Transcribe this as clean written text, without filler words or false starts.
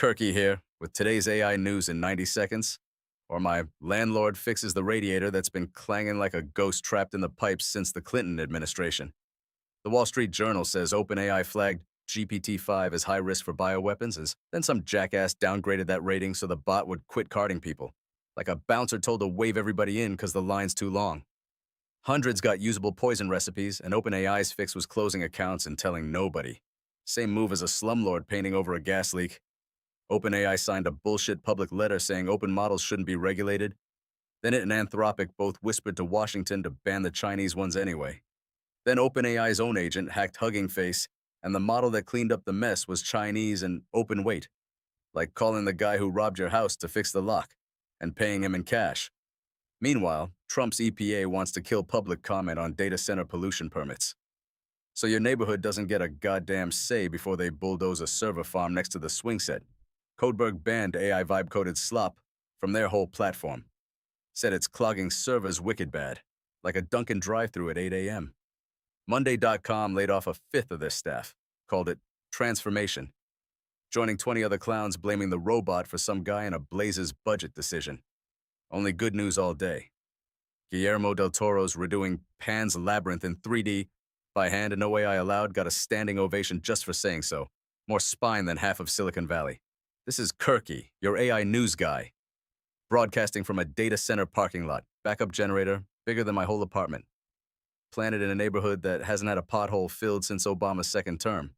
Kirkie here with today's AI news in 90 seconds, or my landlord fixes the radiator that's been clanging like a ghost trapped in the pipes since the Clinton administration. The Wall Street Journal says OpenAI flagged GPT-5 as high risk for bioweapons, as then some jackass downgraded that rating so the bot would quit carding people, like a bouncer told to wave everybody in because the line's too long. Hundreds got usable poison recipes, and OpenAI's fix was closing accounts and telling nobody. Same move as a slumlord painting over a gas leak. OpenAI signed a bullshit public letter saying open models shouldn't be regulated. Then it and Anthropic both whispered to Washington to ban the Chinese ones anyway. Then OpenAI's own agent hacked Hugging Face, and the model that cleaned up the mess was Chinese and open weight, like calling the guy who robbed your house to fix the lock and paying him in cash. Meanwhile, Trump's EPA wants to kill public comment on data center pollution permits. So your neighborhood doesn't get a goddamn say before they bulldoze a server farm next to the swing set. Codeberg banned AI vibe-coded slop from their whole platform. Said it's clogging servers wicked bad, like a Dunkin drive-thru at 8 a.m. Monday.com laid off a fifth of their staff, called it transformation, joining 20 other clowns blaming the robot for some guy in a Blazers budget decision. Only good news all day. Guillermo del Toro's redoing Pan's Labyrinth in 3D by hand and no AI allowed got a standing ovation just for saying so. More spine than half of Silicon Valley. This is Kirkie, your AI news guy, broadcasting from a data center parking lot, backup generator, bigger than my whole apartment. Planted in a neighborhood that hasn't had a pothole filled since Obama's second term.